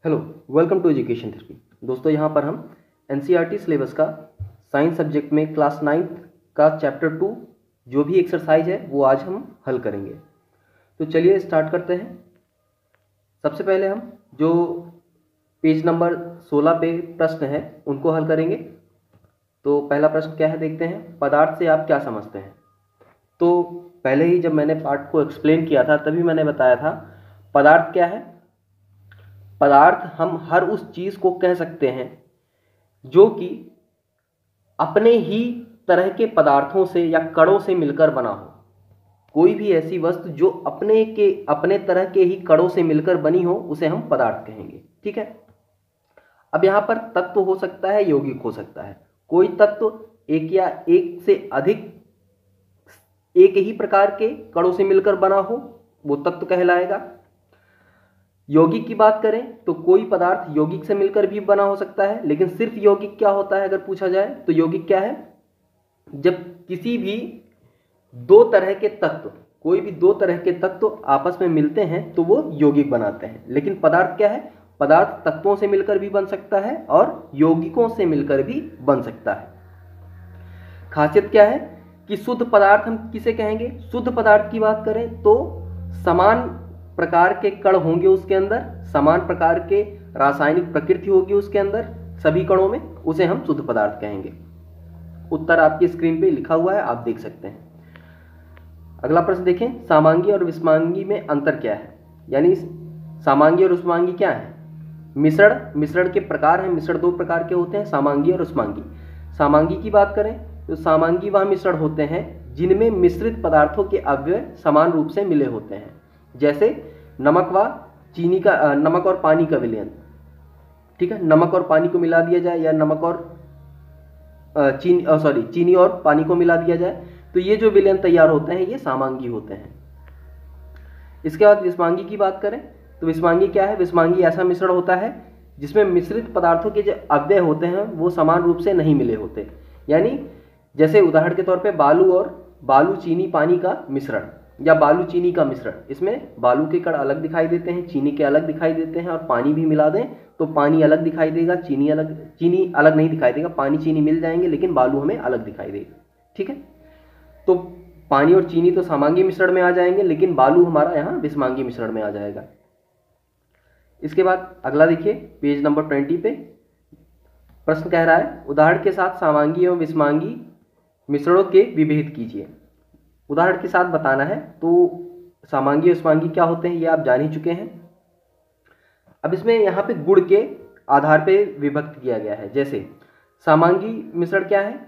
Hello, welcome to education therapy. दोस्तों, यहाँ पर हम एनसीईआरटी सिलेबस का साइंस सब्जेक्ट में क्लास 9th का चैप्टर 2 जो भी एक्सरसाइज है वो आज हम हल करेंगे। तो चलिए स्टार्ट करते हैं। सबसे पहले हम जो पेज नंबर 16 पे प्रश्न है उनको हल करेंगे। तो पहला प्रश्न क्या है देखते हैं। पदार्थ से आप क्या समझते हैं। तो पहले ही जब मैंने पार्ट को एक्सप्लेन किया था तभी मैंने बताया था पदार्थ क्या है। पदार्थ हम हर उस चीज को कह सकते हैं जो कि अपने ही तरह के पदार्थों से या कणों से मिलकर बना हो। कोई भी ऐसी वस्तु जो अपने तरह के ही कणों से मिलकर बनी हो उसे हम पदार्थ कहेंगे। ठीक है। अब यहां पर तत्व हो सकता है, यौगिक हो सकता है। कोई तत्व एक या एक से अधिक एक ही प्रकार के कणों से मिलकर बना हो वो तत्व कहलाएगा। यौगिक की बात करें तो कोई पदार्थ यौगिक से मिलकर भी बना हो सकता है, लेकिन सिर्फ यौगिक क्या होता है अगर पूछा जाए तो यौगिक क्या है, जब किसी भी दो तरह के तत्व कोई भी दो तरह के तत्व आपस में मिलते हैं तो वो यौगिक बनाते हैं। लेकिन पदार्थ क्या है, पदार्थ तत्वों से मिलकर भी बन सकता है और यौगिकों से मिलकर भी बन सकता है। खासियत क्या है कि शुद्ध पदार्थ हम किसे कहेंगे। शुद्ध पदार्थ की बात करें तो समान प्रकार के कण होंगे उसके अंदर, समान प्रकार के रासायनिक प्रकृति होगी उसके अंदर सभी कणों में, उसे हम शुद्ध पदार्थ कहेंगे। उत्तर आपकी स्क्रीन पे लिखा हुआ है, आप देख सकते हैं। अगला प्रश्न देखें, समांगी और विषमांगी में अंतर क्या है। यानी समांगी और उष्मांगी क्या है। मिश्रण के प्रकार हैं। मिश्रण दो प्रकार के होते हैं, समांगी और उष्मांगी। समांगी की बात करें तो समांगी वह मिश्रण होते हैं जिनमें मिश्रित पदार्थों के अवयव समान रूप से मिले होते हैं, जैसे नमक और पानी का विलयन। ठीक है, नमक और पानी को मिला दिया जाए या चीनी और पानी को मिला दिया जाए तो ये जो विलयन तैयार होते हैं ये समांगी होते हैं। इसके बाद विषमांगी की बात करें तो विषमांगी क्या है। विषमांगी ऐसा मिश्रण होता है जिसमें मिश्रित पदार्थों के जो अवयव होते हैं वो समान रूप से नहीं मिले होते। यानी जैसे उदाहरण के तौर पे बालू चीनी पानी का मिश्रण या बालू चीनी का मिश्रण, इसमें बालू के कण अलग दिखाई देते हैं, चीनी के अलग दिखाई देते हैं, और पानी भी मिला दें तो पानी अलग दिखाई देगा, चीनी अलग नहीं दिखाई देगा। पानी चीनी मिल जाएंगे लेकिन बालू हमें अलग दिखाई देगा। ठीक है, तो पानी और चीनी तो समांगी मिश्रण में आ जाएंगे लेकिन बालू हमारा यहाँ विषमांगी मिश्रण में आ जाएगा। इसके बाद अगला देखिए पेज नंबर 20 पे प्रश्न कह रहा है, उदाहरण के साथ समांगी एवं विषमांगी मिश्रणों के विभेद कीजिए। उदाहरण के साथ बताना है। तो समांगी और विषमांगी क्या होते हैं ये आप जान ही चुके हैं। अब इसमें यहाँ पे गुण के आधार पे विभक्त किया गया है। जैसे समांगी मिश्रण क्या है,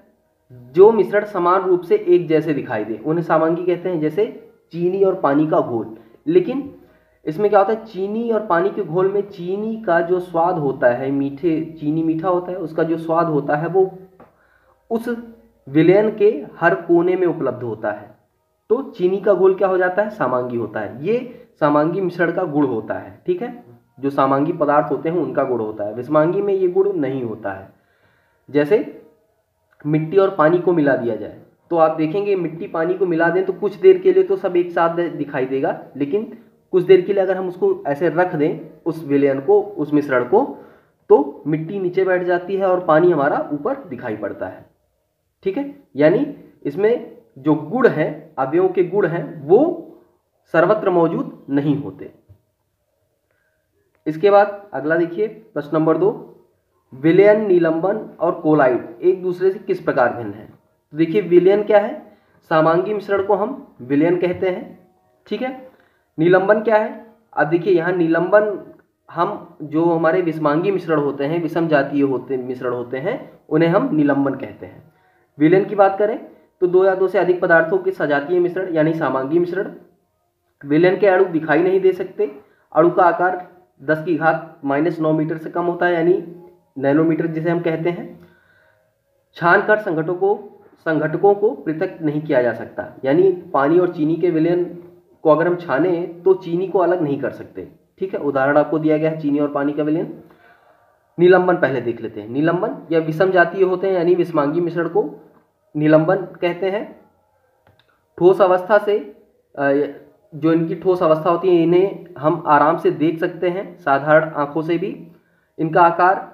जो मिश्रण समान रूप से एक जैसे दिखाई दे उन्हें समांगी कहते हैं, जैसे चीनी और पानी का घोल। लेकिन इसमें क्या होता है, चीनी और पानी के घोल में चीनी का जो स्वाद होता है, चीनी मीठा होता है, उसका जो स्वाद होता है वो उस विलयन के हर कोने में उपलब्ध होता है। तो चीनी का घोल क्या हो जाता है, समांगी होता है। ये समांगी मिश्रण का गुण होता है। ठीक है, जो समांगी पदार्थ होते हैं उनका गुण होता है। विषमांगी में ये गुण नहीं होता है। जैसे मिट्टी और पानी को मिला दिया जाए तो आप देखेंगे मिट्टी पानी को मिला दें तो कुछ देर के लिए तो सब एक साथ दिखाई देगा, लेकिन कुछ देर के लिए अगर हम उसको ऐसे रख दें उस विलयन को, उस मिश्रण को, तो मिट्टी नीचे बैठ जाती है और पानी हमारा ऊपर दिखाई पड़ता है। ठीक है, यानी इसमें जो गुण है, अवयवों के गुण हैं, वो सर्वत्र मौजूद नहीं होते। इसके बाद अगला देखिए प्रश्न नंबर 2, विलयन, निलंबन और कोलाइड एक दूसरे से किस प्रकार भिन्न है। तो देखिए विलयन क्या है, समांगी मिश्रण को हम विलयन कहते हैं। ठीक है, निलंबन क्या है। अब देखिए यहाँ निलंबन हम जो हमारे विषमांगी मिश्रण होते हैं, विषम जातीय मिश्रण होते हैं, उन्हें हम निलंबन कहते हैं। विलयन की बात करें तो दो या दो से अधिक पदार्थों के सजातीय मिश्रण यानी समांगी मिश्रण। विलयन के अणु दिखाई नहीं दे सकते। अणु का आकार 10⁻⁻9 मीटर से कम होता है, यानी नैनोमीटर जिसे हम कहते हैं। छान कर संघटकों को पृथक नहीं किया जा सकता, यानी पानी और चीनी के विलयन को अगर हम छाने तो चीनी को अलग नहीं कर सकते। ठीक है, उदाहरण आपको दिया गया है चीनी और पानी का विलयन। निलंबन पहले देख लेते हैं। निलंबन या विषम जातीय होते हैं, यानी विषमांगी मिश्रण को निलंबन कहते हैं। ठोस अवस्था से जो इनकी ठोस अवस्था होती है इन्हें हम आराम से देख सकते हैं साधारण आंखों से भी। इनका आकार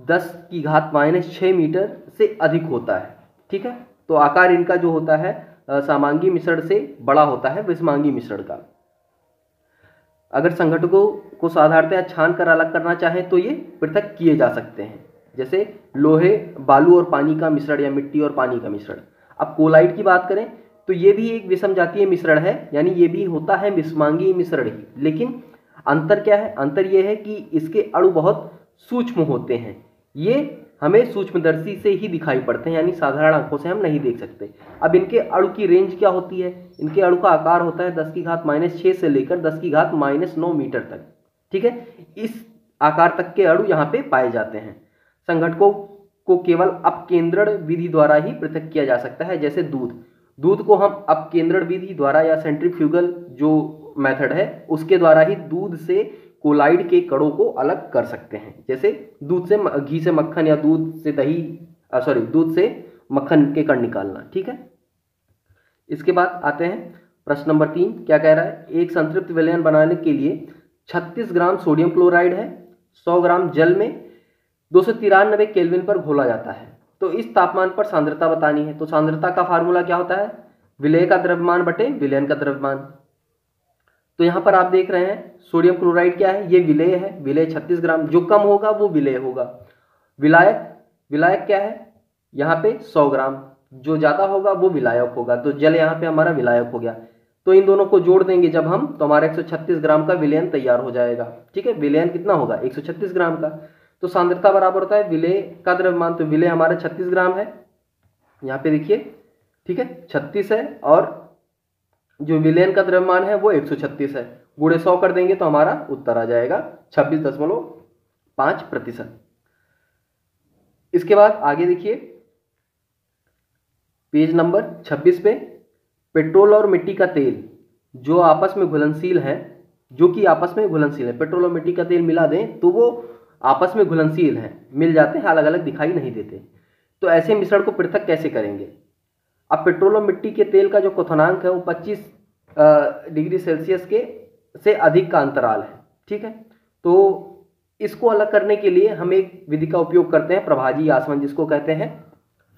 10⁻⁻6 मीटर से अधिक होता है। ठीक है, तो आकार इनका जो होता है समांगी मिश्रण से बड़ा होता है विषमांगी मिश्रण का। अगर संघटकों को साधारणतया छान कर अलग करना चाहें तो ये पृथक किए जा सकते हैं, जैसे लोहे बालू और पानी का मिश्रण या मिट्टी और पानी का मिश्रण। अब कोलाइड की बात करें तो ये भी एक विषम जातीय मिश्रण है, यानी ये भी होता है विषमांगी मिश्रण ही, लेकिन अंतर क्या है? अंतर ये है कि इसके अणु बहुत सूक्ष्म होते हैं। ये हमें सूक्ष्मदर्शी से ही दिखाई पड़ते हैं, यानी साधारण आंखों से हम नहीं देख सकते। अब इनके अणु की रेंज क्या होती है? इनके अणु का आकार होता है 10⁻⁻6 से लेकर 10⁻⁻9 मीटर तक। ठीक है, इस आकार तक के अणु यहाँ पे पाए जाते हैं। संघटकों को केवल अपकेंद्रण विधि द्वारा ही पृथक किया जा सकता है, जैसे दूध को हम अपकेंद्रण विधि द्वारा या सेंट्रीफ्यूगल जो मेथड है उसके द्वारा ही दूध से कोलाइड के कणों को अलग कर सकते हैं। जैसे दूध से घी से मक्खन या दूध से मक्खन के कण निकालना। ठीक है, इसके बाद आते हैं प्रश्न नंबर 3। क्या कह रहा है? एक संतृप्त विलयन बनाने के लिए 36 ग्राम सोडियम क्लोराइड है 100 ग्राम जल में 293 केल्विन पर घोला जाता है, तो इस तापमान पर सांद्रता बतानी है। तो सांद्रता का फार्मूला क्या होता है? विलेय का द्रव्यमान बटे विलयन का द्रव्यमान। तो यहाँ पर आप देख रहे हैं सोडियम क्लोराइड क्या है? ये विलेय है, विलेय 36 ग्राम। जो कम होगा वो विलेय होगा। विलायक क्या है? यहाँ पे 100 ग्राम। जो ज़्यादा होगा वो विलायक होगा। तो जल यहाँ पे हमारा विलायक हो गया। तो इन दोनों को जोड़ देंगे जब हम, तो हमारा 136 ग्राम का विलयन तैयार हो जाएगा। ठीक है, विलयन कितना होगा? 136 ग्राम का। तो सांद्रता बराबर होता है विलेय का द्रव्यमान। तो विलेय हमारा 36 ग्राम है, यहाँ पे देखिए। ठीक है, 36 है और जो विलयन का द्रव्यमान है वो 136 है। गुणे 100 कर देंगे तो हमारा उत्तर आ जाएगा 26.5%। इसके बाद आगे देखिए पेज नंबर 26 पे, पेट्रोल और मिट्टी का तेल जो आपस में घुलनशील है, पेट्रोल और मिट्टी का तेल मिला दें तो वो आपस में घुलनशील हैं, मिल जाते हैं, अलग अलग दिखाई नहीं देते। तो ऐसे मिश्रण को पृथक कैसे करेंगे? अब पेट्रोल और मिट्टी के तेल का जो क्वथनांक है वो 25 डिग्री सेल्सियस के से अधिक का अंतराल है। ठीक है, तो इसको अलग करने के लिए हम एक विधि का उपयोग करते हैं, प्रभाजी आसवन, जिसको कहते हैं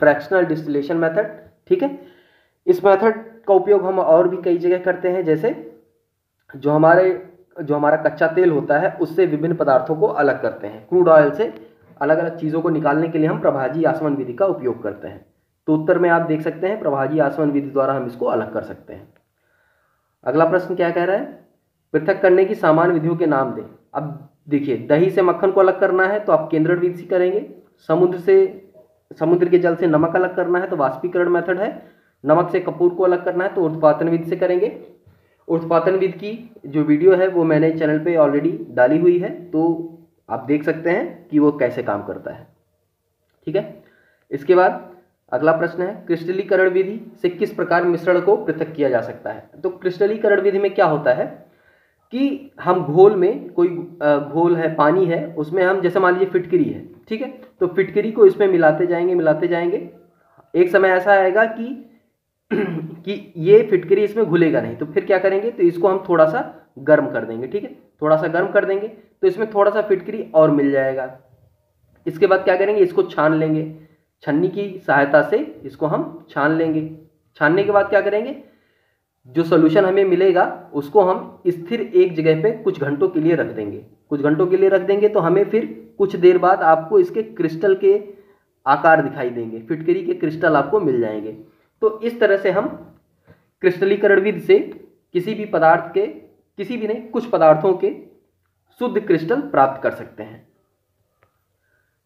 फ्रैक्शनल डिस्टिलेशन मेथड। ठीक है, इस मेथड का उपयोग हम और भी कई जगह करते हैं, जैसे जो हमारा कच्चा तेल होता है उससे विभिन्न पदार्थों को अलग करते हैं। क्रूड ऑयल से अलग अलग चीज़ों को निकालने के लिए हम प्रभाजी आसवन विधि का उपयोग करते हैं। तो उत्तर में आप देख सकते हैं प्रभाजी आसवन विधि द्वारा हम इसको अलग कर सकते हैं। अगला प्रश्न क्या कह रहा है? पृथक करने की सामान्य विधियों के नाम दें। अब देखिए, दही से मक्खन को अलग करना है तो आप केंद्रण विधि से करेंगे। समुद्र के जल से नमक अलग करना है तो वाष्पीकरण मेथड है। नमक से कपूर को अलग करना है तो ऊर्ध्वपातन विधि से करेंगे। ऊर्ध्वपातन विधि की जो वीडियो है वो मैंने चैनल पे ऑलरेडी डाली हुई है, तो आप देख सकते हैं कि वो कैसे काम करता है। ठीक है, इसके बाद अगला प्रश्न है, क्रिस्टलीकरण विधि से किस प्रकार मिश्रण को पृथक किया जा सकता है? तो क्रिस्टलीकरण विधि में क्या होता है कि हम घोल में, कोई घोल है, पानी है, उसमें हम, जैसे मान लीजिए फिटकरी है, ठीक है, तो फिटकरी को इसमें मिलाते जाएंगे। एक समय ऐसा आएगा कि ये फिटकरी इसमें घुलेगा नहीं, तो फिर क्या करेंगे? तो इसको हम थोड़ा सा गर्म कर देंगे। ठीक है, थोड़ा सा गर्म कर देंगे तो इसमें थोड़ा सा फिटकरी और मिल जाएगा। इसके बाद क्या करेंगे? इसको छान लेंगे, छन्नी की सहायता से इसको हम छान लेंगे। छानने के बाद क्या करेंगे? जो सॉल्यूशन हमें मिलेगा उसको हम स्थिर एक जगह पे कुछ घंटों के लिए रख देंगे। तो हमें फिर कुछ देर बाद आपको इसके क्रिस्टल के आकार दिखाई देंगे, फिटकरी के क्रिस्टल आपको मिल जाएंगे। तो इस तरह से हम क्रिस्टलीकरण विधि से कुछ पदार्थों के शुद्ध क्रिस्टल प्राप्त कर सकते हैं।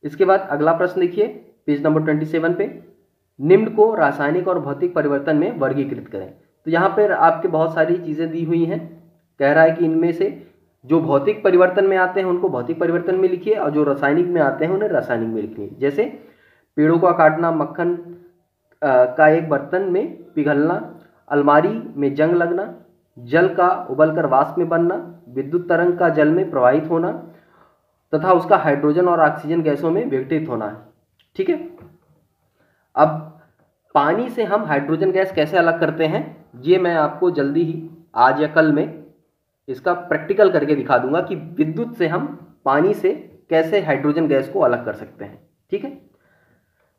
इसके बाद अगला प्रश्न देखिए पेज नंबर 27 पे, निम्न को रासायनिक और भौतिक परिवर्तन में वर्गीकृत करें। तो यहाँ पर आपके बहुत सारी चीज़ें दी हुई हैं। कह रहा है कि इनमें से जो भौतिक परिवर्तन में आते हैं उनको भौतिक परिवर्तन में लिखिए और जो रासायनिक में आते हैं उन्हें रासायनिक में लिखिए। जैसे पेड़ों का काटना, मक्खन का एक बर्तन में पिघलना, अलमारी में जंग लगना, जल का उबलकर वाष्प में बनना, विद्युत तरंग का जल में प्रवाहित होना तथा उसका हाइड्रोजन और ऑक्सीजन गैसों में विघटित होना है। ठीक है, अब पानी से हम हाइड्रोजन गैस कैसे अलग करते हैं ये मैं आपको जल्दी ही आज या कल में इसका प्रैक्टिकल करके दिखा दूंगा कि विद्युत से हम पानी से कैसे हाइड्रोजन गैस को अलग कर सकते हैं। ठीक है,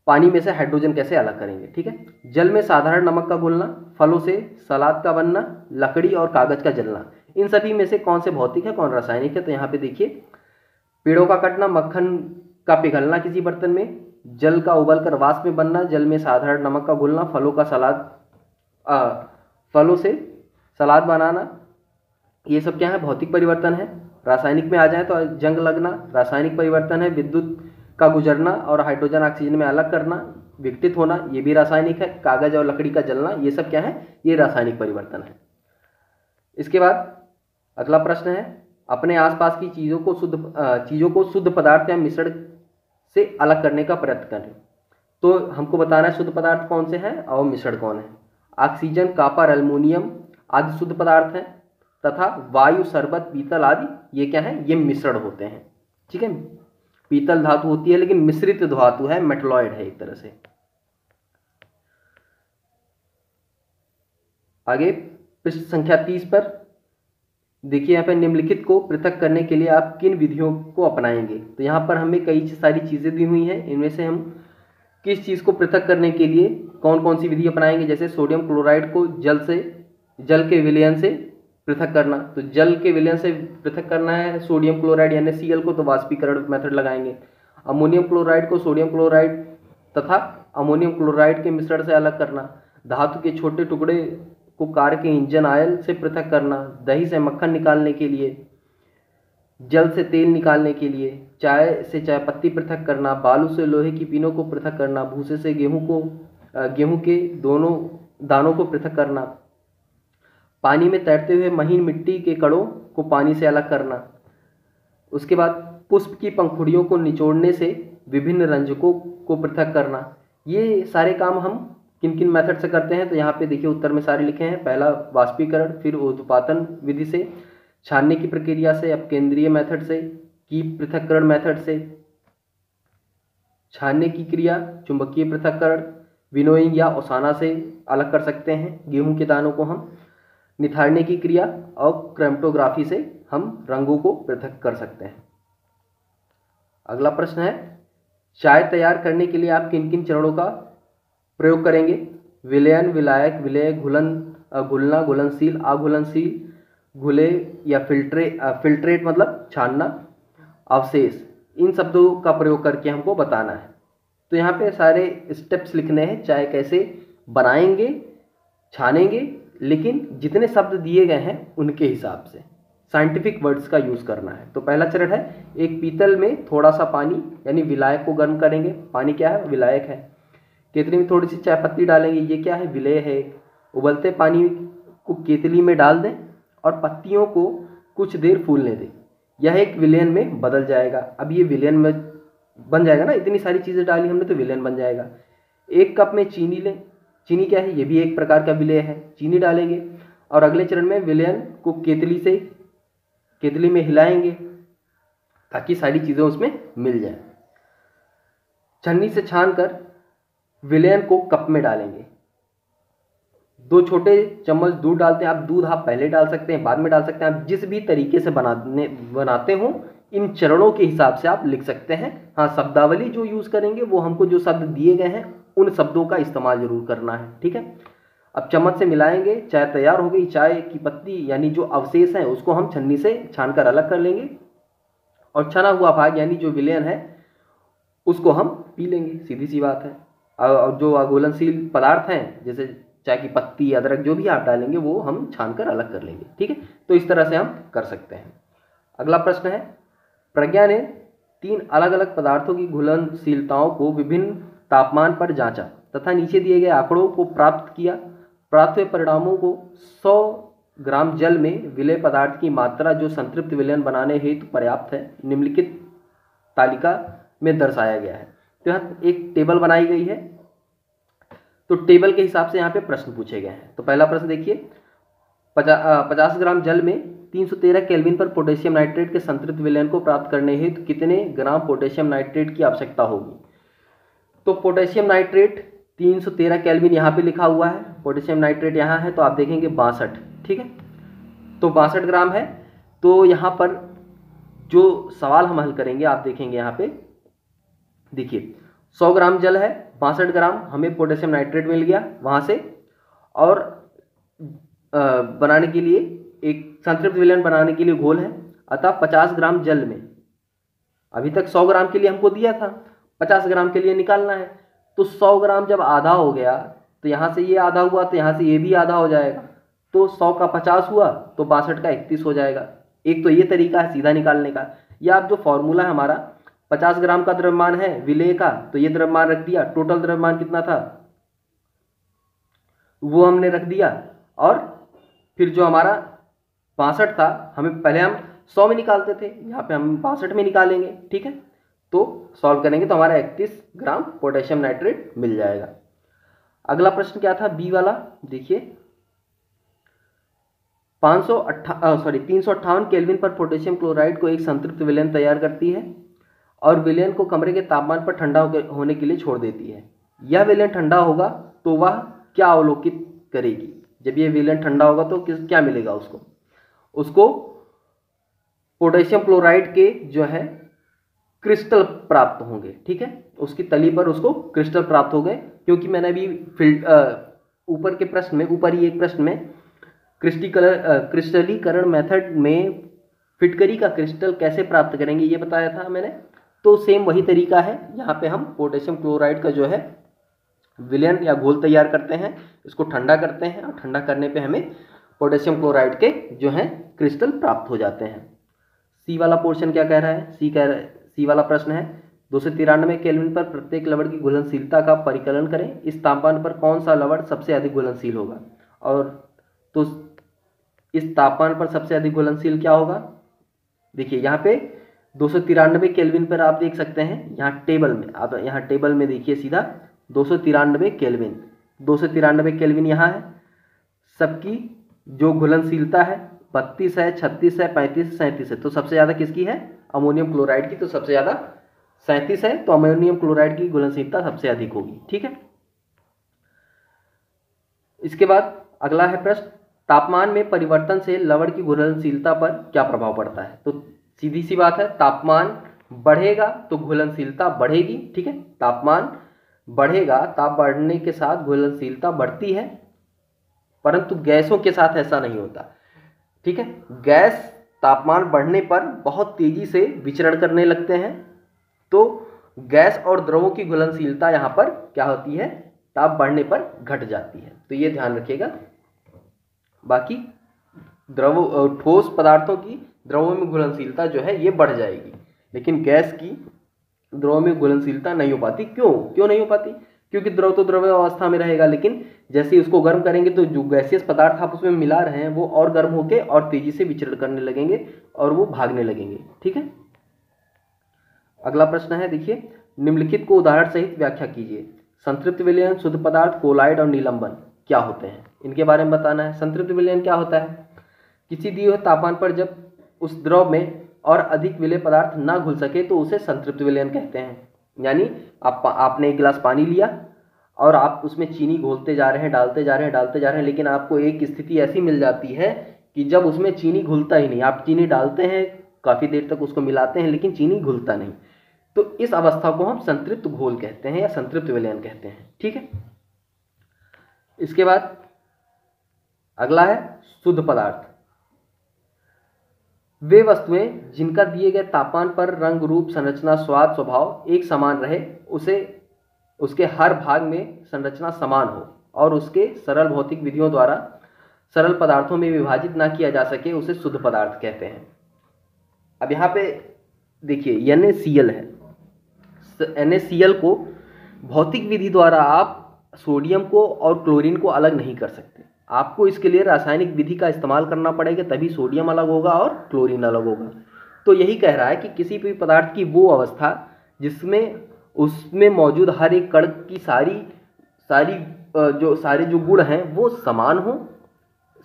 पानी में से हाइड्रोजन कैसे अलग करेंगे। ठीक है, जल में साधारण नमक का घुलना, फलों से सलाद का बनना, लकड़ी और कागज का जलना, इन सभी में से कौन से भौतिक है कौन रासायनिक है। तो यहाँ पे देखिए, पेड़ों का कटना, मक्खन का पिघलना किसी बर्तन में, जल का उबलकर वाष्प में बनना, जल में साधारण नमक का घुलना, फलों से सलाद बनाना, ये सब क्या है भौतिक परिवर्तन है। रासायनिक में आ जाए तो जंग लगना रासायनिक परिवर्तन है। विद्युत का गुजरना और हाइड्रोजन ऑक्सीजन में अलग करना, विघटित होना, ये भी रासायनिक है। कागज और लकड़ी का जलना, ये सब क्या है, ये रासायनिक परिवर्तन है। इसके बाद अगला प्रश्न है, अपने आसपास की चीज़ों को शुद्ध पदार्थ या मिश्रण से अलग करने का प्रयत्न करें। तो हमको बताना है शुद्ध पदार्थ कौन से हैं और मिश्रण कौन है। ऑक्सीजन, कॉपर, एल्युमिनियम आदि शुद्ध पदार्थ हैं तथा वायु, शरबत, पीतल आदि ये क्या है, ये मिश्रण होते हैं। ठीक है, पीतल धातु होती है लेकिन मिश्रित धातु है, मेटलॉइड है एक तरह से। आगे पृष्ठ संख्या 30 पर देखिए, यहाँ पे निम्नलिखित को पृथक करने के लिए आप किन विधियों को अपनाएंगे। तो यहाँ पर हमें कई सारी चीज़ें दी हुई हैं, इनमें से हम किस चीज़ को पृथक करने के लिए कौन कौन सी विधि अपनाएंगे। जैसे सोडियम क्लोराइड को जल के विलयन से पृथक करना, तो जल के विलयन से पृथक करना है सोडियम क्लोराइड यानी Cl को, तो वाष्पीकरण मेथड लगाएंगे। अमोनियम क्लोराइड को सोडियम क्लोराइड तथा अमोनियम क्लोराइड के मिश्रण से अलग करना, धातु के छोटे टुकड़े को कार के इंजन ऑयल से पृथक करना, दही से मक्खन निकालने के लिए, जल से तेल निकालने के लिए, चाय से चाय पत्ती पृथक करना, बालू से लोहे की पीनों को पृथक करना, भूसे से गेहूं के दोनों दानों को पृथक करना, पानी में तैरते हुए महीन मिट्टी के कणों को पानी से अलग करना। उसके बाद पुष्प की पंखुड़ियों को निचोड़ने से विभिन्न रंजकों को पृथक करना। ये सारे काम हम किन किन मेथड से करते हैं, तो यहाँ पे देखिए उत्तर में सारे लिखे हैं। पहला वाष्पीकरण, फिर ऊर्ध्वपातन विधि से, छानने की प्रक्रिया से, अपकेंद्रीय मेथड से, की पृथक्करण मेथड से, छानने की क्रिया, चुंबकीय पृथक्करण, विनोइंग या ओसाना से अलग कर सकते हैं गेहूं के दानों को हम, निथारने की क्रिया और क्रोमेटोग्राफी से हम रंगों को पृथक कर सकते हैं। अगला प्रश्न है, चाय तैयार करने के लिए आप किन किन चरणों का प्रयोग करेंगे। विलयन, विलायक, विलेय, घुलना, घुलनशील, अघुलनशील, घुले या फिल्ट्रेट मतलब छानना, अवशेष, इन शब्दों का प्रयोग करके हमको बताना है। तो यहाँ पे सारे स्टेप्स लिखने हैं, चाय कैसे बनाएंगे, छानेंगे, लेकिन जितने शब्द दिए गए हैं उनके हिसाब से साइंटिफिक वर्ड्स का यूज़ करना है। तो पहला चरण है, एक पीतल में थोड़ा सा पानी यानी विलायक को गर्म करेंगे। पानी क्या है, विलायक है। केतली में थोड़ी सी चाय पत्ती डालेंगे, ये क्या है, विलेय है। उबलते पानी को केतली में डाल दें और पत्तियों को कुछ देर फूलने दें, यह एक विलयन में बदल जाएगा। अब ये विलयन में बन जाएगा ना, इतनी सारी चीज़ें डाली हमने तो विलयन बन जाएगा। एक कप में चीनी लें, चीनी क्या है, ये भी एक प्रकार का विलेय है। चीनी डालेंगे और अगले चरण में विलयन को केतली में हिलाएंगे ताकि सारी चीज़ें उसमें मिल जाए। छन्नी से छानकर विलयन को कप में डालेंगे। 2 छोटे चम्मच दूध डालते हैं। आप दूध आप पहले डाल सकते हैं, बाद में डाल सकते हैं, आप जिस भी तरीके से बनाते हो इन चरणों के हिसाब से आप लिख सकते हैं। हाँ, शब्दावली जो यूज़ करेंगे वो हमको जो शब्द दिए गए हैं उन शब्दों का इस्तेमाल जरूर करना है। ठीक है, अब चम्मच से मिलाएंगे, चाय तैयार हो गई। चाय की पत्ती यानी जो अवशेष हैं उसको हम छन्नी से छानकर अलग कर लेंगे और छना हुआ भाग यानी जो विलयन है उसको हम पी लेंगे, सीधी सी बात है। और जो अघुलनशील पदार्थ हैं जैसे चाय की पत्ती, अदरक, जो भी आप डालेंगे वो हम छानकर अलग कर लेंगे। ठीक है, तो इस तरह से हम कर सकते हैं। अगला प्रश्न है, प्रज्ञा ने 3 अलग अलग पदार्थों की घुलनशीलताओं को विभिन्न तापमान पर जांचा तथा नीचे दिए गए आंकड़ों को प्राप्त किया। प्राप्त हुए परिणामों को 100 ग्राम जल में विलेय पदार्थ की मात्रा जो संतृप्त विलयन बनाने हेतु पर्याप्त है निम्नलिखित तालिका में दर्शाया गया है। तो यहाँ एक टेबल बनाई गई है, तो टेबल के हिसाब से यहाँ पे प्रश्न पूछे गए हैं। तो पहला प्रश्न देखिए, 50 ग्राम जल में 313 केल्विन पर पोटेशियम नाइट्रेट के संतृप्त विलयन को प्राप्त करने हेतु कितने ग्राम पोटेशियम नाइट्रेट की आवश्यकता होगी। तो पोटेशियम नाइट्रेट 313 केल्विन यहाँ पे लिखा हुआ है, पोटेशियम नाइट्रेट यहाँ है तो आप देखेंगे 62। ठीक है, तो 62 ग्राम है। तो यहाँ पर जो सवाल हम हल करेंगे आप देखेंगे यहाँ पे, देखिए 100 ग्राम जल है, 62 ग्राम हमें पोटेशियम नाइट्रेट मिल गया वहाँ से, और बनाने के लिए एक संतृप्त विलयन बनाने के लिए घोल है, अतः 50 ग्राम जल में, अभी तक 100 ग्राम के लिए हमको दिया था, 50 ग्राम के लिए निकालना है। तो 100 ग्राम जब आधा हो गया तो यहाँ से ये आधा हुआ तो यहाँ से ये भी आधा हो जाएगा, तो 100 का 50 हुआ तो 62 का 31 हो जाएगा। एक तो ये तरीका है सीधा निकालने का, या आप जो फॉर्मूला है हमारा 50 ग्राम का द्रव्यमान है विलेय का, तो ये द्रव्यमान रख दिया, टोटल द्रव्यमान कितना था वो हमने रख दिया, और फिर जो हमारा 62 था, हमें पहले हम 100 में निकालते थे, यहाँ पे हम 62 में निकालेंगे, ठीक है। तो सॉल्व करेंगे तो हमारा 31 ग्राम पोटेशियम नाइट्रेट मिल जाएगा। अगला प्रश्न क्या था, बी वाला, देखिए 358 केल्विन पर पोटेशियम क्लोराइड को एक संतृप्त विलयन तैयार करती है और विलयन को कमरे के तापमान पर ठंडा होने के लिए छोड़ देती है। यह विलयन ठंडा होगा तो वह क्या अवलोकित करेगी? जब यह विलयन ठंडा होगा तो क्या मिलेगा उसको पोटेशियम क्लोराइड के जो है क्रिस्टल प्राप्त होंगे, ठीक है। उसकी तली पर उसको क्रिस्टल प्राप्त हो गए, क्योंकि मैंने अभी ऊपर के प्रश्न में, ऊपर ही एक प्रश्न में क्रिस्टलीकरण मेथड में फिटकरी का क्रिस्टल कैसे प्राप्त करेंगे ये बताया था मैंने। तो सेम वही तरीका है, यहाँ पे हम पोटेशियम क्लोराइड का जो है विलयन या घोल तैयार करते हैं, इसको ठंडा करते हैं, और ठंडा करने पे हमें पोटेशियम क्लोराइड के जो है क्रिस्टल प्राप्त हो जाते हैं। सी वाला पोर्शन क्या कह रहा है, सी वाला प्रश्न है 293 केल्विन पर प्रत्येक लवण की घुलनशीलता का परिकलन करें, इस तापमान पर कौन सा लवण सबसे अधिक घुलनशील होगा? और तो इस तापमान पर सबसे अधिक घुलनशील क्या होगा? देखिए यहाँ पे 293 केल्विन पर आप देख सकते हैं, यहाँ टेबल में, आप यहाँ टेबल में देखिए सीधा 293 केल्विन, 293 केल्विन यहाँ है, सबकी जो घुलनशीलता है 32 है, 36 है, 35, 37 है, तो सबसे ज़्यादा किसकी है? अमोनियम क्लोराइड की, तो सबसे ज़्यादा 37 है, तो अमोनियम क्लोराइड की घुलनशीलता सबसे अधिक होगी, ठीक है। इसके बाद अगला है प्रश्न, तापमान में परिवर्तन से लवण की घुलनशीलता पर क्या प्रभाव पड़ता है? तो सीधी सी बात है, तापमान बढ़ेगा तो घुलनशीलता बढ़ेगी, ठीक है। तापमान बढ़ेगा, ताप बढ़ने के साथ घुलनशीलता बढ़ती है, परंतु गैसों के साथ ऐसा नहीं होता, ठीक है। गैस तापमान बढ़ने पर बहुत तेजी से विचरण करने लगते हैं, तो गैस और द्रवों की घुलनशीलता यहाँ पर क्या होती है? ताप बढ़ने पर घट जाती है, तो ये ध्यान रखिएगा। बाकी ठोस पदार्थों की द्रवों में घुलनशीलता जो है ये बढ़ जाएगी, लेकिन गैस की द्रव में घुलनशीलता नहीं हो पाती। क्यों नहीं हो पाती? क्योंकि द्रव तो द्रव्य अवस्था में रहेगा, लेकिन जैसे ही उसको गर्म करेंगे तो जो गैसियस पदार्थ आप उसमें मिला रहे हैं वो और गर्म होके और तेजी से विचरण करने लगेंगे और वो भागने लगेंगे, ठीक है। अगला प्रश्न है, देखिए निम्नलिखित को उदाहरण सहित व्याख्या कीजिए। संतृप्त विलयन, शुद्ध पदार्थ, कोलाइड और निलंबन क्या होते हैं, इनके बारे में बताना है। संतृप्त विलयन क्या होता है? किसी दिए हुए तापमान पर जब उस द्रव में और अधिक विलेय पदार्थ ना घुल सके तो उसे संतृप्त विलयन कहते हैं। यानी आपने एक गिलास पानी लिया और आप उसमें चीनी घोलते जा रहे हैं, डालते जा रहे हैं, लेकिन आपको एक स्थिति ऐसी मिल जाती है कि जब उसमें चीनी घुलता ही नहीं, आप चीनी डालते हैं, काफ़ी देर तक उसको मिलाते हैं, लेकिन चीनी घुलता नहीं, तो इस अवस्था को हम संतृप्त घोल कहते हैं या संतृप्त विलयन कहते हैं, ठीक है। इसके बाद अगला है शुद्ध पदार्थ। वे वस्तुएं जिनका दिए गए तापमान पर रंग, रूप, संरचना, स्वाद, स्वभाव एक समान रहे, उसके हर भाग में संरचना समान हो और उसके सरल भौतिक विधियों द्वारा सरल पदार्थों में विभाजित ना किया जा सके, उसे शुद्ध पदार्थ कहते हैं। अब यहाँ पे देखिए NaCl है, NaCl को भौतिक विधि द्वारा आप सोडियम को और क्लोरीन को अलग नहीं कर सकते, आपको इसके लिए रासायनिक विधि का इस्तेमाल करना पड़ेगा, तभी सोडियम अलग होगा और क्लोरीन अलग होगा। तो यही कह रहा है कि किसी भी पदार्थ की वो अवस्था जिसमें उसमें मौजूद हर एक कण की सारे जो गुण हैं वो समान हो,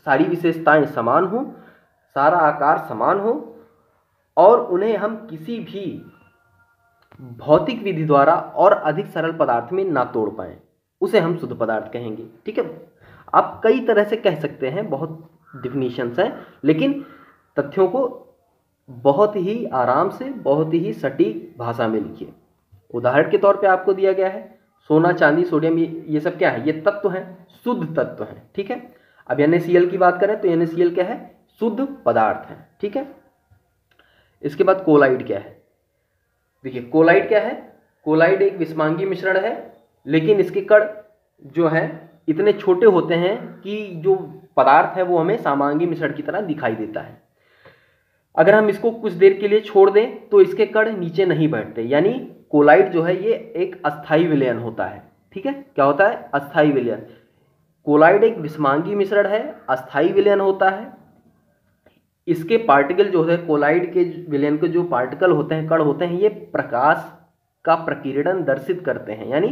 सारी विशेषताएं समान हो, सारा आकार समान हो, और उन्हें हम किसी भी भौतिक विधि द्वारा और अधिक सरल पदार्थ में ना तोड़ पाएं, उसे हम शुद्ध पदार्थ कहेंगे, ठीक है। आप कई तरह से कह सकते हैं, बहुत डिफिनीशंस हैं, लेकिन तथ्यों को बहुत ही आराम से, बहुत ही सटीक भाषा में लिखिए। उदाहरण के तौर पे आपको दिया गया है सोना, चांदी, सोडियम, ये सब क्या है? ये तत्व हैं, शुद्ध तत्व हैं, ठीक है। अब NaCl की बात करें तो NaCl क्या है? शुद्ध पदार्थ है, ठीक है। इसके बाद कोलाइड क्या है? देखिए कोलाइड क्या है? कोलाइड एक विषमांगी मिश्रण है, लेकिन इसके कण जो है इतने छोटे होते हैं कि जो पदार्थ है वो हमें समांगी मिश्रण की तरह दिखाई देता है। अगर हम इसको कुछ देर के लिए छोड़ दें तो इसके कण नीचे नहीं बैठते, यानी कोलाइड जो है ये एक अस्थायी विलयन होता है, ठीक है। क्या होता है? अस्थायी विलयन। कोलाइड एक विषमांगी मिश्रण है, अस्थायी विलयन होता है। इसके पार्टिकल जो है, कोलाइड के विलयन के जो पार्टिकल होते हैं, कण होते हैं, ये प्रकाश का प्रकीर्णन दर्शित करते हैं, यानी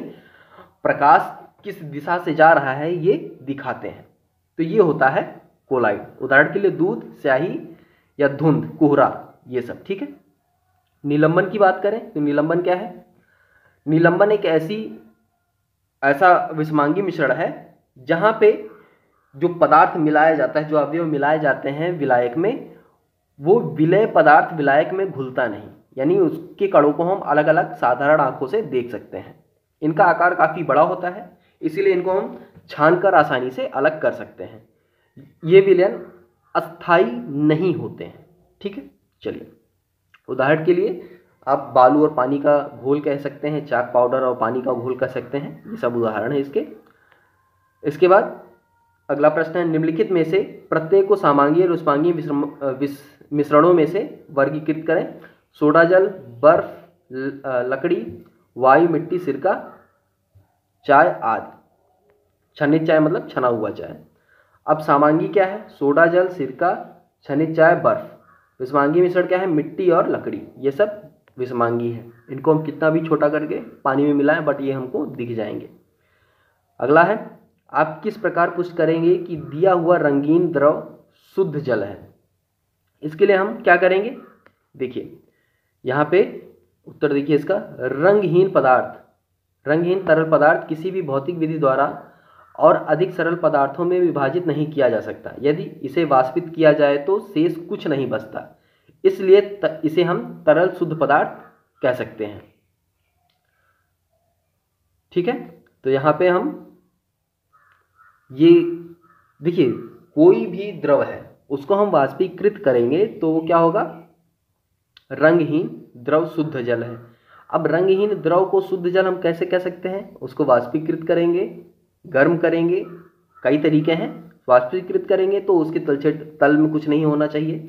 प्रकाश किस दिशा से जा रहा है ये दिखाते हैं। तो ये होता है कोलाइड। उदाहरण के लिए दूध, स्याही या धुंध, कोहरा, ये सब, ठीक है। निलंबन की बात करें तो निलंबन क्या है? निलंबन एक ऐसा विषमांगी मिश्रण है जहां पे जो पदार्थ मिलाया जाता है, जो अवयव मिलाए जाते हैं विलायक में, वो विलय पदार्थ विलायक में घुलता नहीं, यानी उसके कणों को हम अलग अलग साधारण आंखों से देख सकते हैं। इनका आकार काफ़ी बड़ा होता है, इसीलिए इनको हम छानकर आसानी से अलग कर सकते हैं। ये विलयन अस्थायी नहीं होते हैं, ठीक है। चलिए उदाहरण के लिए आप बालू और पानी का घोल कह सकते हैं, चाक पाउडर और पानी का घोल कह सकते हैं, ये सब उदाहरण है इसके। इसके बाद अगला प्रश्न है, निम्नलिखित में से प्रत्येक को समांगी और रुष्मांगी मिश्रणों में से वर्गीकृत करें। सोडा जल, बर्फ, लकड़ी, वायु, मिट्टी, सिरका, चाय आदि। छन्नित चाय मतलब छना हुआ चाय। अब समांगी क्या है? सोडा जल, सिरका, छन्नित चाय, बर्फ। विषमांगी मिश्रण क्या है? मिट्टी और लकड़ी, ये सब विषमांगी है। इनको हम कितना भी छोटा करके पानी में मिलाएं बट ये हमको दिख जाएंगे। अगला है, आप किस प्रकार पुष्ट करेंगे कि दिया हुआ रंगीन द्रव शुद्ध जल है? इसके लिए हम क्या करेंगे? देखिए यहाँ पे उत्तर देखिए इसका, रंगहीन पदार्थ, रंगहीन तरल पदार्थ किसी भी भौतिक विधि द्वारा और अधिक सरल पदार्थों में विभाजित नहीं किया जा सकता। यदि इसे वाष्पित किया जाए तो शेष कुछ नहीं बचता, इसलिए इसे हम तरल शुद्ध पदार्थ कह सकते हैं, ठीक है। तो यहाँ पे हम ये देखिए, कोई भी द्रव है उसको हम वाष्पीकृत करेंगे तो वो क्या होगा? रंगहीन द्रव शुद्ध जल है। अब रंगहीन द्रव को शुद्ध जल हम कैसे कह सकते हैं? उसको वाष्पीकृत करेंगे, गर्म करेंगे, कई तरीके हैं। वाष्पीकृत करेंगे तो उसके तल में कुछ नहीं होना चाहिए।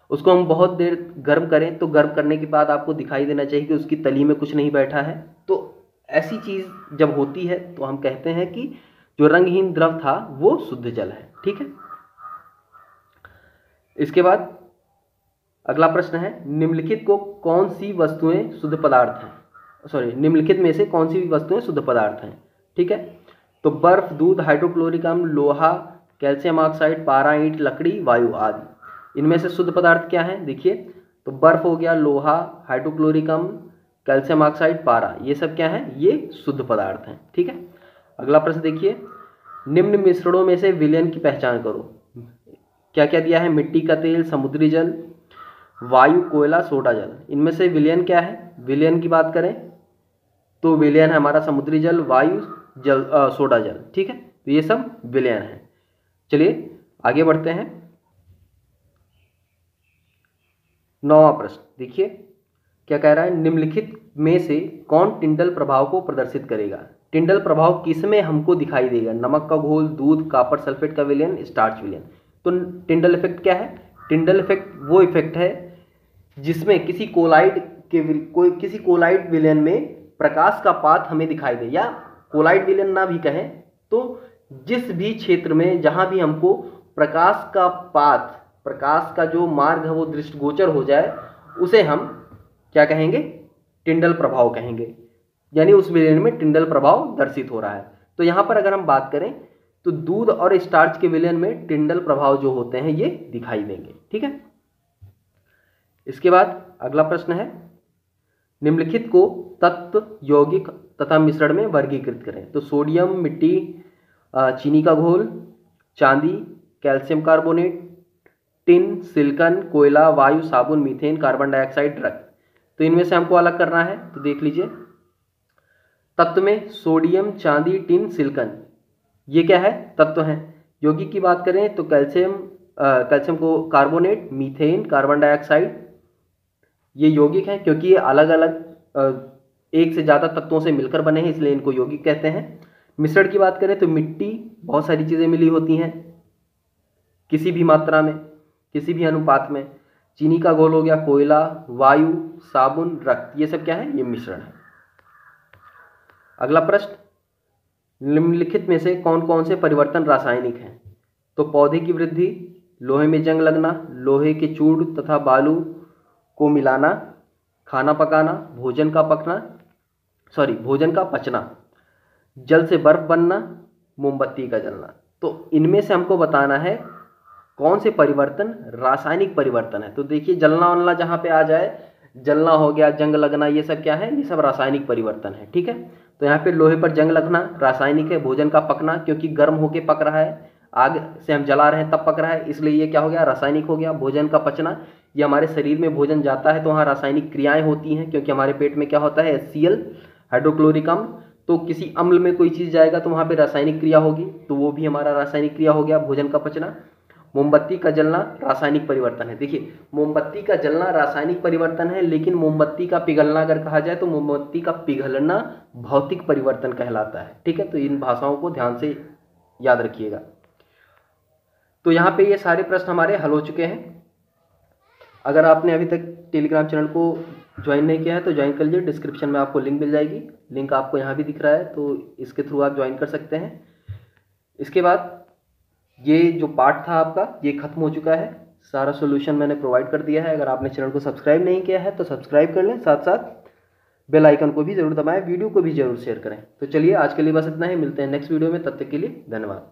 उसको हम बहुत देर गर्म करें तो गर्म करने के बाद आपको दिखाई देना चाहिए कि उसकी तली में कुछ नहीं बैठा है। तो ऐसी चीज़ जब होती है तो हम कहते हैं कि जो रंगहीन द्रव था वो शुद्ध जल है, ठीक है। इसके बाद अगला प्रश्न है, निम्नलिखित को कौन सी वस्तुएं शुद्ध पदार्थ हैं? निम्नलिखित में से कौन सी वस्तुएं शुद्ध पदार्थ हैं, ठीक है। तो बर्फ, दूध, हाइड्रोक्लोरिक अम्ल, लोहा, कैल्शियम ऑक्साइड, पारा, ईंट, लकड़ी, वायु आदि। इनमें से शुद्ध पदार्थ क्या है? देखिए, तो बर्फ हो गया, लोहा, हाइड्रोक्लोरिक अम्ल, कैल्शियम ऑक्साइड, पारा, ये सब क्या है? ये शुद्ध पदार्थ हैं, ठीक है। अगला प्रश्न देखिए, निम्न मिश्रणों में से विलयन की पहचान करो। क्या क्या दिया है? मिट्टी का तेल, समुद्री जल, वायु, कोयला, सोडा जल। इनमें से विलयन क्या है? विलयन की बात करें तो विलयन है हमारा समुद्री जल, वायु जल, सोडा जल, ठीक है। तो ये सब विलयन है। चलिए आगे बढ़ते हैं। 9वां प्रश्न देखिए, क्या कह रहा है? निम्नलिखित में से कौन टिंडल प्रभाव को प्रदर्शित करेगा? टिंडल प्रभाव किसमें हमको दिखाई देगा? नमक का घोल, दूध, कॉपर सल्फेट का विलयन, स्टार्च विलयन। तो टिंडल इफेक्ट क्या है? टिंडल इफेक्ट वो इफेक्ट है जिसमें किसी कोलाइड विलयन में प्रकाश का पाथ हमें दिखाई दे, या कोलाइड विलयन ना भी कहें तो जिस भी क्षेत्र में जहां भी हमको प्रकाश का पाथ, प्रकाश का जो मार्ग है वो दृष्टिगोचर हो जाए, उसे हम क्या कहेंगे? टिंडल प्रभाव कहेंगे, यानी उस विलयन में टिंडल प्रभाव दर्शित हो रहा है। तो यहाँ पर अगर हम बात करें तो दूध और स्टार्च के विलयन में टिंडल प्रभाव जो होते हैं ये दिखाई देंगे, ठीक है। इसके बाद अगला प्रश्न है, निम्नलिखित को तत्व, यौगिक तथा मिश्रण में वर्गीकृत करें। तो सोडियम, मिट्टी, चीनी का घोल, चांदी, कैल्शियम कार्बोनेट, टिन, सिलिकॉन, कोयला, वायु, साबुन, मीथेन, कार्बन डाइऑक्साइड, रक्त। तो इनमें से हमको अलग करना है, तो देख लीजिए तत्व में सोडियम, चांदी, टिन, सिलिकॉन, ये क्या है? तत्व हैं। यौगिक की बात करें तो कैल्शियम को कार्बोनेट, मीथेन, कार्बन डाइऑक्साइड, ये यौगिक हैं क्योंकि ये अलग अलग एक से ज़्यादा तत्वों से मिलकर बने हैं, इसलिए इनको यौगिक कहते हैं। मिश्रण की बात करें तो मिट्टी, बहुत सारी चीज़ें मिली होती हैं किसी भी मात्रा में, किसी भी अनुपात में। चीनी का घोल हो गया, कोयला, वायु, साबुन, रक्त, ये सब क्या है? ये मिश्रण है। अगला प्रश्न, निम्नलिखित में से कौन कौन से परिवर्तन रासायनिक हैं? तो पौधे की वृद्धि, लोहे में जंग लगना, लोहे के चूर्ण तथा बालू को मिलाना, खाना पकाना, भोजन का पचना, जल से बर्फ बनना, मोमबत्ती का जलना। तो इनमें से हमको बताना है कौन से परिवर्तन रासायनिक परिवर्तन है। तो देखिए जलना वलना जहाँ पे आ जाए, जलना हो गया, जंग लगना, ये सब क्या है? ये सब रासायनिक परिवर्तन है। ठीक है, तो यहाँ पे लोहे पर जंग लगना रासायनिक है। भोजन का पकना, क्योंकि गर्म होके पक रहा है, आग से हम जला रहे हैं तब पक रहा है, इसलिए ये क्या हो गया? रासायनिक हो गया। भोजन का पचना, ये हमारे शरीर में भोजन जाता है तो वहाँ रासायनिक क्रियाएं होती हैं, क्योंकि हमारे पेट में क्या होता है? HCl, हाइड्रोक्लोरिक अम्ल। तो किसी अम्ल में कोई चीज़ जाएगा तो वहाँ पे रासायनिक क्रिया होगी, तो वो भी हमारा रासायनिक क्रिया हो गया, भोजन का पचना। मोमबत्ती का जलना रासायनिक परिवर्तन है। देखिए मोमबत्ती का जलना रासायनिक परिवर्तन है, लेकिन मोमबत्ती का पिघलना अगर कहा जाए तो मोमबत्ती का पिघलना भौतिक परिवर्तन कहलाता है। ठीक है, तो इन भाषाओं को ध्यान से याद रखिएगा। तो यहाँ पे ये सारे प्रश्न हमारे हल हो चुके हैं। अगर आपने अभी तक टेलीग्राम चैनल को ज्वाइन नहीं किया है तो ज्वाइन कर लीजिए, डिस्क्रिप्शन में आपको लिंक मिल जाएगी। लिंक आपको यहाँ भी दिख रहा है, तो इसके थ्रू आप ज्वाइन कर सकते हैं। इसके बाद ये जो पार्ट था आपका, ये खत्म हो चुका है, सारा सॉल्यूशन मैंने प्रोवाइड कर दिया है। अगर आपने चैनल को सब्सक्राइब नहीं किया है तो सब्सक्राइब कर लें, साथ साथ बेल आइकन को भी जरूर दबाएं, वीडियो को भी जरूर शेयर करें। तो चलिए आज के लिए बस इतना ही, मिलते हैं नेक्स्ट वीडियो में, तब तक के लिए धन्यवाद।